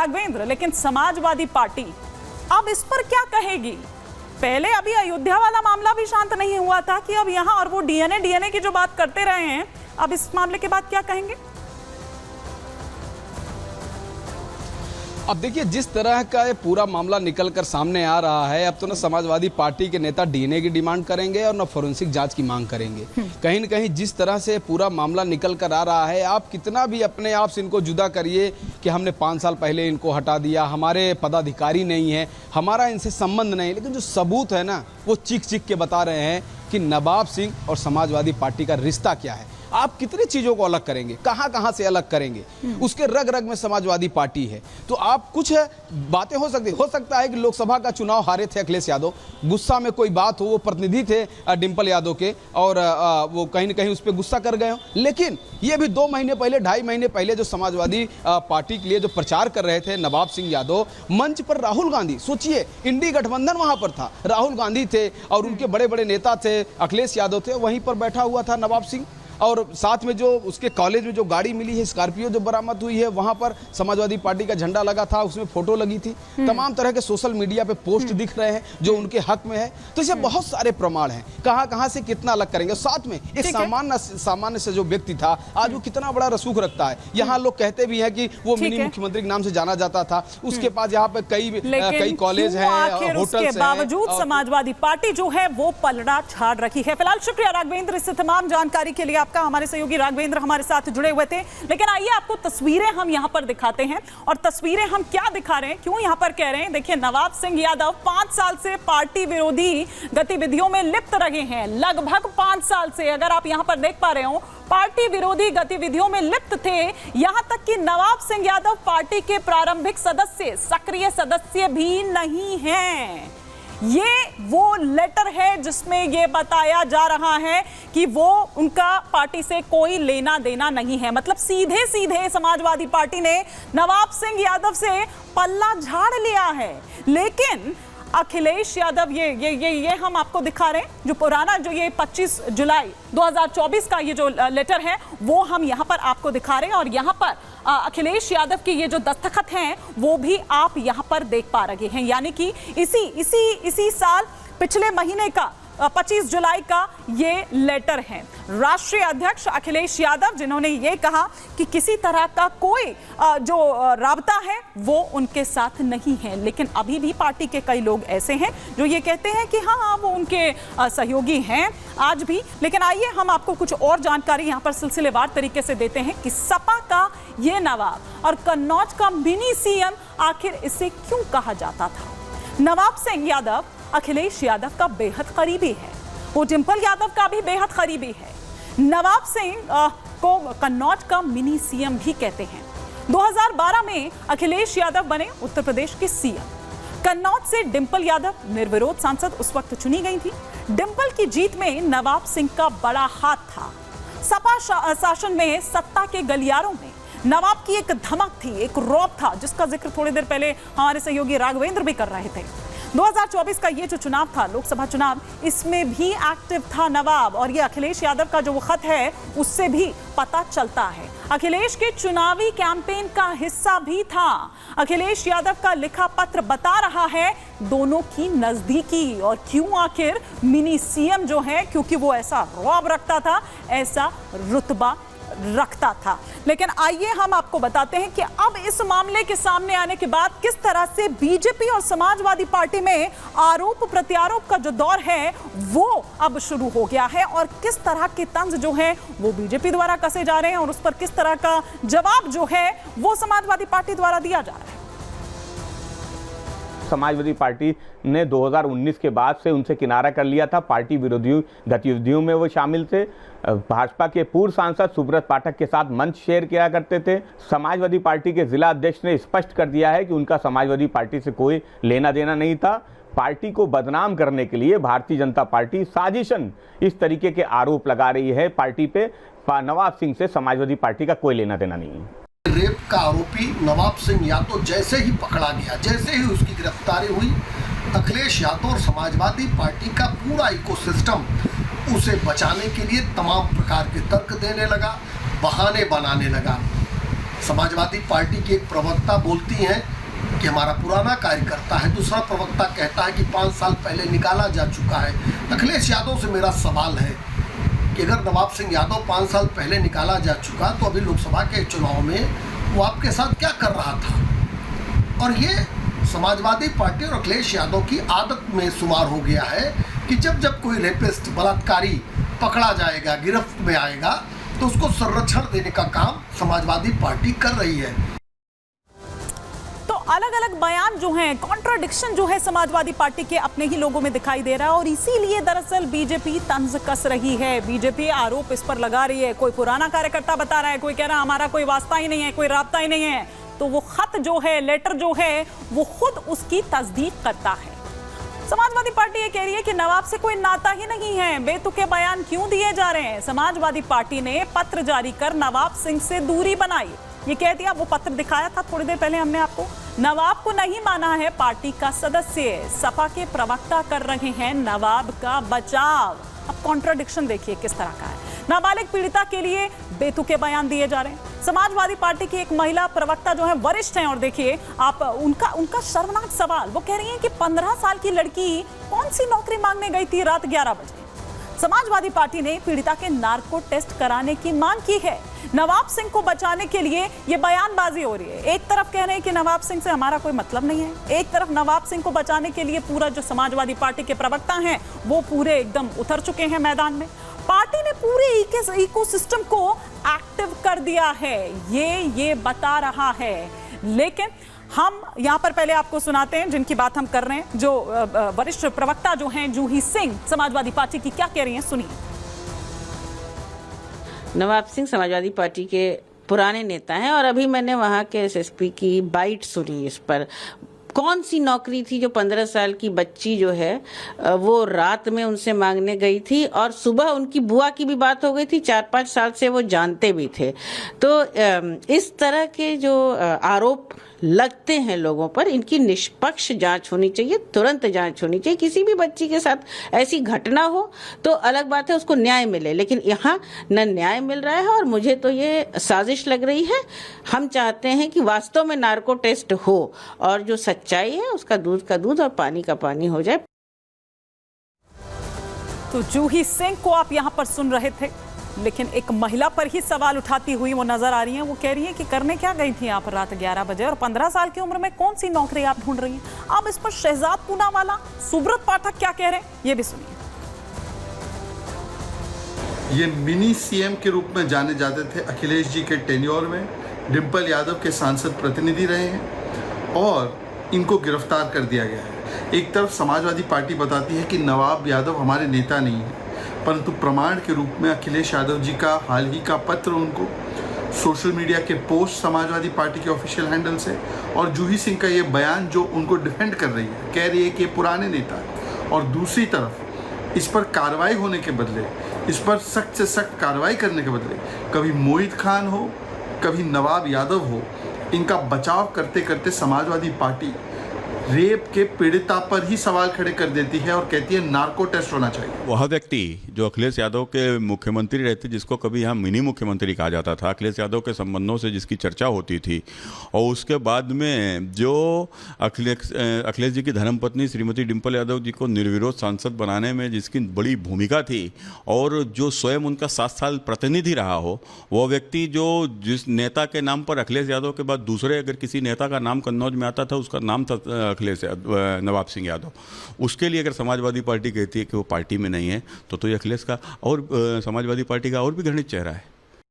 राघवेंद्र, लेकिन समाजवादी पार्टी अब इस पर क्या कहेगी? पहले अभी अयोध्या वाला मामला भी शांत नहीं हुआ था कि अब यहां, और वो डीएनए की जो बात करते रहे हैं, अब इस मामले के बाद क्या कहेंगे? अब देखिए, जिस तरह का ये पूरा मामला निकल कर सामने आ रहा है, अब तो ना समाजवादी पार्टी के नेता डीएनए की डिमांड करेंगे और ना फोरेंसिक जांच की मांग करेंगे। कहीं न कहीं जिस तरह से पूरा मामला निकल कर आ रहा है, आप कितना भी अपने आप से इनको जुदा करिए कि हमने 5 साल पहले इनको हटा दिया, हमारे पदाधिकारी नहीं है, हमारा इनसे संबंध नहीं, लेकिन जो सबूत है ना, वो चीख चीख के बता रहे हैं कि नवाब सिंह और समाजवादी पार्टी का रिश्ता क्या है। आप कितनी चीजों को अलग करेंगे, कहां कहां से अलग करेंगे? उसके रग रग में समाजवादी पार्टी है। तो आप कुछ बातें हो सकता है कि लोकसभा का चुनाव हारे थे अखिलेश यादव, गुस्सा में कोई बात हो, वो प्रतिनिधि थे डिंपल यादव के, और वो कहीं न कहीं उस पर गुस्सा कर गए हो। लेकिन ये भी 2 महीने पहले, 2.5 महीने पहले जो समाजवादी पार्टी के लिए जो प्रचार कर रहे थे नवाब सिंह यादव, मंच पर राहुल गांधी, सोचिए इंडी गठबंधन वहां पर था, राहुल गांधी थे और उनके बड़े बड़े नेता थे, अखिलेश यादव थे, वहीं पर बैठा हुआ था नवाब सिंह। और साथ में जो उसके कॉलेज में जो गाड़ी मिली है, स्कॉर्पियो जो बरामद हुई है, वहां पर समाजवादी पार्टी का झंडा लगा था, उसमें फोटो लगी थी। तमाम तरह के सोशल मीडिया पे पोस्ट दिख रहे हैं जो उनके हक में है। तो इसे बहुत सारे प्रमाण हैं, कहां से कितना अलग करेंगे। साथ में एक सामान्य से जो व्यक्ति था, आज वो कितना बड़ा रसूख रखता है। यहाँ लोग कहते भी हैं कि वो मिनी मुख्यमंत्री के नाम से जाना जाता था, उसके पास यहाँ पे कई कॉलेज हैं, होटल्स हैं। बावजूद समाजवादी पार्टी जो है वो पलड़ा झाड़ रखी है। फिलहाल शुक्रिया राघवेंद्र इस तमाम जानकारी के लिए। आपका, हमारे सहयोगी राघवेंद्र हमारे साथ जुड़े हुए थे। लेकिन आइए आपको तस्वीरें हम यहां पर दिखाते हैं, और तस्वीरें हम क्या दिखा रहे हैं, क्यों यहां पर कह रहे हैं। देखिए, नवाब सिंह यादव 5 साल से पार्टी विरोधी गतिविधियों में लिप्त रहे हैं, लगभग 5 साल से। अगर आप यहां पर देख पा रहे हो, पार्टी विरोधी गतिविधियों में लिप्त थे, यहां तक कि नवाब सिंह यादव पार्टी के प्रारंभिक सदस्य, सक्रिय सदस्य भी नहीं हैं। ये वो लेटर है जिसमें ये बताया जा रहा है कि वो, उनका पार्टी से कोई लेना देना नहीं है। मतलब सीधे सीधे समाजवादी पार्टी ने नवाब सिंह यादव से पल्ला झाड़ लिया है। लेकिन अखिलेश यादव, ये हम आपको दिखा रहे हैं, जो पुराना, जो ये 25 जुलाई 2024 का ये जो लेटर है, वो हम यहाँ पर आपको दिखा रहे हैं। और यहाँ पर अखिलेश यादव के ये जो दस्तखत हैं, वो भी आप यहाँ पर देख पा रहे हैं। यानी कि इसी साल पिछले महीने का 25 जुलाई का ये लेटर है। राष्ट्रीय अध्यक्ष अखिलेश यादव, जिन्होंने ये कहा कि किसी तरह का कोई जो राबता है वो उनके साथ नहीं है। लेकिन अभी भी पार्टी के कई लोग ऐसे हैं जो ये कहते हैं कि हाँ वो उनके सहयोगी हैं आज भी। लेकिन आइए हम आपको कुछ और जानकारी यहाँ पर सिलसिलेवार तरीके से देते हैं कि सपा का ये नवाब और कन्नौज का मिनी सीएम, आखिर इसे क्यों कहा जाता था। नवाब सिंह यादव अखिलेश यादव का बेहद करीबी है, वो डिंपल यादव का भी बेहद करीबी है। नवाब सिंह को कन्नौज का मिनी सीएम भी कहते हैं। 2012 में अखिलेश यादव बने उत्तर प्रदेश के सीएम। कन्नौज से डिंपल यादव निर्विरोध सांसद उस वक्त चुनी गई थी। डिंपल की जीत में नवाब सिंह का बड़ा हाथ था। सपा शासन में सत्ता के गलियारों में नवाब की एक धमक थी, एक रौब था, जिसका जिक्र थोड़ी देर पहले हमारे सहयोगी राघवेंद्र भी कर रहे थे। 2024 का ये जो चुनाव था, लोकसभा चुनाव, इसमें भी एक्टिव था नवाब। और ये अखिलेश यादव का जो वो खत है, उससे भी पता चलता है। अखिलेश के चुनावी कैंपेन का हिस्सा भी था। अखिलेश यादव का लिखा पत्र बता रहा है दोनों की नजदीकी। और क्यों आखिर मिनी सीएम जो है, क्योंकि वो ऐसा रौब रखता था, ऐसा रुतबा रखता था। लेकिन आइए हम आपको बताते हैं कि अब इस मामले के सामने आने के बाद किस तरह से बीजेपी और समाजवादी पार्टी में आरोप प्रत्यारोप का जो दौर है वो अब शुरू हो गया है, और किस तरह के तंज जो है वो बीजेपी द्वारा कसे जा रहे हैं, और उस पर किस तरह का जवाब जो है वो समाजवादी पार्टी द्वारा दिया जा रहा है। समाजवादी पार्टी ने 2019 के बाद से उनसे किनारा कर लिया था। पार्टी विरोधी गतिविधियों में वो शामिल थे। भाजपा के पूर्व सांसद सुब्रत पाठक के साथ मंच शेयर किया करते थे। समाजवादी पार्टी के जिला अध्यक्ष ने स्पष्ट कर दिया है कि उनका समाजवादी पार्टी से कोई लेना देना नहीं था। पार्टी को बदनाम करने के लिए भारतीय जनता पार्टी साजिशन इस तरीके के आरोप लगा रही है पार्टी पे। नवाब सिंह से समाजवादी पार्टी का कोई लेना देना नहीं है। रेप का आरोपी नवाब सिंह यादव जैसे ही पकड़ा गया, जैसे ही उसकी गिरफ्तारी हुई, अखिलेश यादव और समाजवादी पार्टी का पूरा इकोसिस्टम उसे बचाने के लिए तमाम प्रकार के तर्क देने लगा, बहाने बनाने लगा। समाजवादी पार्टी की एक प्रवक्ता बोलती हैं कि हमारा पुराना कार्यकर्ता है, दूसरा प्रवक्ता कहता है कि 5 साल पहले निकाला जा चुका है। अखिलेश यादव से मेरा सवाल है कि अगर नवाब सिंह यादव 5 साल पहले निकाला जा चुका तो अभी लोकसभा के चुनाव में वो आपके साथ क्या कर रहा था? और ये समाजवादी पार्टी और अखिलेश यादव की आदत में शुमार हो गया है कि जब जब कोई रेपिस्ट बलात्कारी पकड़ा जाएगा, गिरफ्त में आएगा, तो उसको संरक्षण देने का काम समाजवादी पार्टी कर रही है। तो अलग अलग बयान जो हैं, कॉन्ट्राडिक्शन जो है समाजवादी पार्टी के अपने ही लोगों में दिखाई दे रहा है और इसीलिए दरअसल बीजेपी तंज कस रही है। बीजेपी आरोप इस पर लगा रही है, कोई पुराना कार्यकर्ता बता रहा है, कोई कह रहा है हमारा कोई वास्ता ही नहीं है, कोई राब्ता ही नहीं है, तो वो खत जो है, लेटर जो है, वो खुद उसकी तस्दीक करता है। समाजवादी पार्टी ये कह रही है कि नवाब से कोई नाता ही नहीं है, बेतुके बयान क्यों दिए जा रहे हैं। समाजवादी पार्टी ने पत्र जारी कर नवाब सिंह से दूरी बनाई, ये कह दिया, वो पत्र दिखाया था थोड़ी देर पहले हमने आपको। नवाब को नहीं माना है पार्टी का सदस्य, सपा के प्रवक्ता कर रहे हैं नवाब का बचाव। अब कॉन्ट्राडिक्शन देखिए किस तरह का है। नाबालिग पीड़िता के लिए बेतुके बयान दिए जा रहे हैं। समाजवादी पार्टी की एक महिला प्रवक्ता जो है, वरिष्ठ हैं, और देखिए आप उनका शर्मनाक सवाल, वो कह रही हैं कि 15 साल की लड़की कौन सी नौकरी मांगने गई थी रात 11 बजे। समाजवादी पार्टी ने पीड़िता के नार्को टेस्ट कराने की मांग की है। नवाब सिंह को बचाने के लिए ये बयानबाजी हो रही है। एक तरफ कह रहे हैं कि नवाब सिंह से हमारा कोई मतलब नहीं है, एक तरफ नवाब सिंह को बचाने के लिए पूरा जो समाजवादी पार्टी के प्रवक्ता हैं वो पूरे एकदम उतर चुके हैं मैदान में। पार्टी ने पूरे इकोसिस्टम को एक्टिव कर दिया है, ये बता रहा है। लेकिन हम यहां पर पहले आपको सुनाते हैं जिनकी बात हम कर रहे हैं, जो वरिष्ठ प्रवक्ता जो हैं जूही सिंह समाजवादी पार्टी की, क्या कह रही हैं, सुनिए। नवाब सिंह समाजवादी पार्टी के पुराने नेता हैं और अभी मैंने वहाँ के एसएसपी की बाइट सुनी इस पर। कौन सी नौकरी थी जो 15 साल की बच्ची जो है वो रात में उनसे मांगने गई थी और सुबह उनकी बुआ की भी बात हो गई थी, 4-5 साल से वो जानते भी थे। तो इस तरह के जो आरोप लगते हैं लोगों पर, इनकी निष्पक्ष जांच होनी चाहिए, तुरंत जांच होनी चाहिए। किसी भी बच्ची के साथ ऐसी घटना हो तो अलग बात है, उसको न्याय मिले, लेकिन यहाँ न न्याय मिल रहा है और मुझे तो ये साजिश लग रही है। हम चाहते हैं कि वास्तव में नार्को टेस्ट हो और जो सच्चाई है उसका दूध का दूध और पानी का पानी हो जाए। तो जूही सिंह को आप यहाँ पर सुन रहे थे, लेकिन एक महिला पर ही सवाल उठाती हुई वो नजर आ रही हैं। वो कह रही है कि करने क्या गई थी आप रात 11 बजे और 15 साल की उम्र में कौन सी नौकरी आप ढूंढ रही हैं। अब इस पर शहजाद पूनावाला, सुब्रत पाठक क्या कह रहे हैं, ये भी सुनिए। ये मिनी सीएम के रूप में जाने जाते थे। अखिलेश जी के टेन्योर में डिम्पल यादव के सांसद प्रतिनिधि रहे हैं और इनको गिरफ्तार कर दिया गया है। एक तरफ समाजवादी पार्टी बताती है कि नवाब यादव हमारे नेता नहीं है, परंतु प्रमाण के रूप में अखिलेश यादव जी का हाल ही का पत्र उनको, सोशल मीडिया के पोस्ट समाजवादी पार्टी के ऑफिशियल हैंडल से, और जूही सिंह का ये बयान जो उनको डिफेंड कर रही है, कह रही है कि ये पुराने नेता है। और दूसरी तरफ इस पर कार्रवाई होने के बदले, इस पर सख्त से सख्त कार्रवाई करने के बदले कभी मोहित खान हो, कभी नवाब यादव हो, इनका बचाव करते करते समाजवादी पार्टी रेप के पीड़िता पर ही सवाल खड़े कर देती है और कहती है नार्को टेस्ट होना चाहिए। वह व्यक्ति जो अखिलेश यादव के मुख्यमंत्री रहते, जिसको कभी यहाँ मिनी मुख्यमंत्री कहा जाता था, अखिलेश यादव के संबंधों से जिसकी चर्चा होती थी, और उसके बाद में जो अखिलेश जी की धर्मपत्नी श्रीमती डिम्पल यादव जी को निर्विरोध सांसद बनाने में जिसकी बड़ी भूमिका थी और जो स्वयं उनका 7 साल प्रतिनिधि रहा हो, वह व्यक्ति जो जिस नेता के नाम पर अखिलेश यादव के बाद दूसरे अगर किसी नेता का नाम कन्नौज में आता था, उसका नाम था अखिलेश नवाब सिंह यादव। उसके लिए अगर समाजवादी पार्टी कहती है कि वो पार्टी में नहीं है, तो ये अखिलेश का और समाजवादी पार्टी का और भी घृणित चेहरा है।